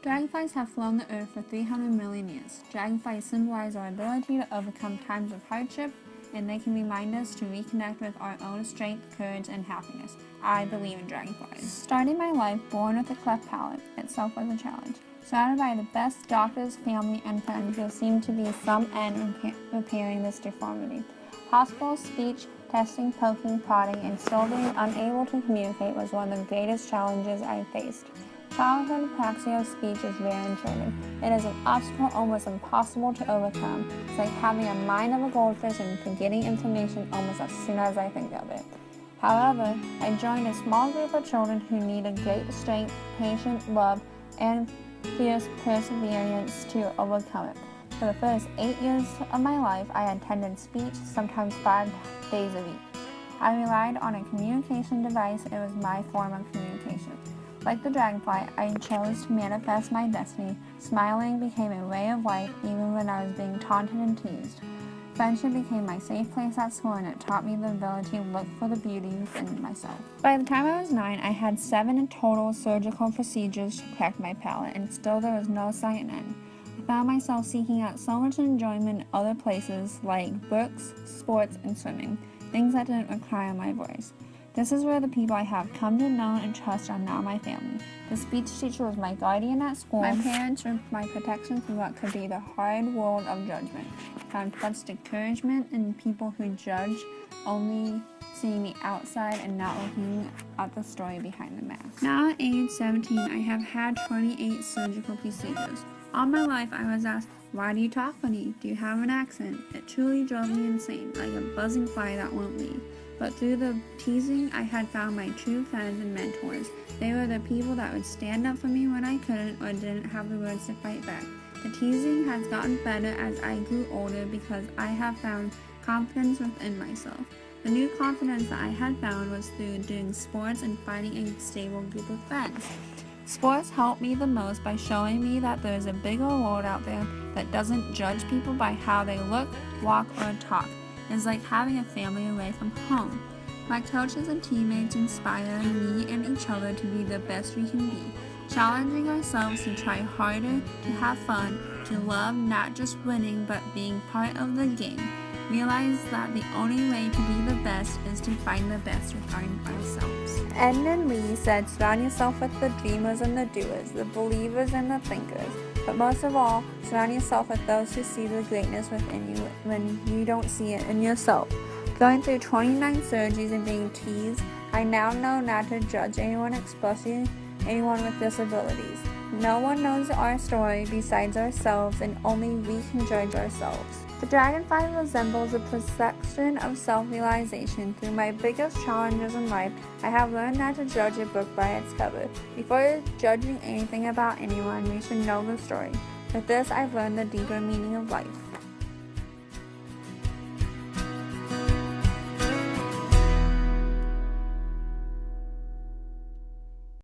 Dragonflies have flown the earth for 300 million years. Dragonflies symbolize our ability to overcome times of hardship, and they can remind us to reconnect with our own strength, courage, and happiness. I believe in dragonflies. Starting my life born with a cleft palate itself was a challenge. Surrounded by the best doctors, family, and friends, there seemed to be some end in repairing this deformity. Hospital, speech, testing, poking, prodding, and still being unable to communicate was one of the greatest challenges I faced. Childhood apraxia of speech is rare in children. It is an obstacle almost impossible to overcome. It's like having a mind of a goldfish and forgetting information almost as soon as I think of it. However, I joined a small group of children who needed great strength, patience, love, and fierce perseverance to overcome it. For the first 8 years of my life, I attended speech, sometimes 5 days a week. I relied on a communication device. It was my form of communication. Like the dragonfly, I chose to manifest my destiny. Smiling became a way of life even when I was being taunted and teased. Friendship became my safe place at school, and it taught me the ability to look for the beauty within myself. By the time I was 9, I had 7 total surgical procedures to correct my palate, and still there was no sign end. I found myself seeking out so much enjoyment in other places like books, sports, and swimming, things that didn't require my voice. This is where the people I have come to know and trust are now my family. The speech teacher was my guardian at school. My parents were my protection from what could be the hard world of judgment. I found such encouragement in people who judge, only seeing the outside and not looking at the story behind the mask. Now at age 17, I have had 28 surgical procedures. All my life I was asked, "Why do you talk funny? Do you have an accent?" It truly drove me insane, like a buzzing fly that won't leave. But through the teasing, I had found my true friends and mentors. They were the people that would stand up for me when I couldn't or didn't have the words to fight back. The teasing has gotten better as I grew older because I have found confidence within myself. The new confidence that I had found was through doing sports and finding a stable group of friends. Sports helped me the most by showing me that there is a bigger world out there that doesn't judge people by how they look, walk, or talk. It's like having a family away from home. My coaches and teammates inspire me and each other to be the best we can be, challenging ourselves to try harder, to have fun, to love not just winning but being part of the game. Realize that the only way to be the best is to find the best within ourselves. Edmund Lee said, "Surround yourself with the dreamers and the doers, the believers and the thinkers. But most of all, surround yourself with those who see the greatness within you when you don't see it in yourself." Going through 29 surgeries and being teased, I now know not to judge anyone, especially anyone with disabilities. No one knows our story besides ourselves, and only we can judge ourselves. The dragonfly resembles a procession of self-realization. Through my biggest challenges in life, I have learned not to judge a book by its cover. Before judging anything about anyone, we should know the story. With this, I've learned the deeper meaning of life.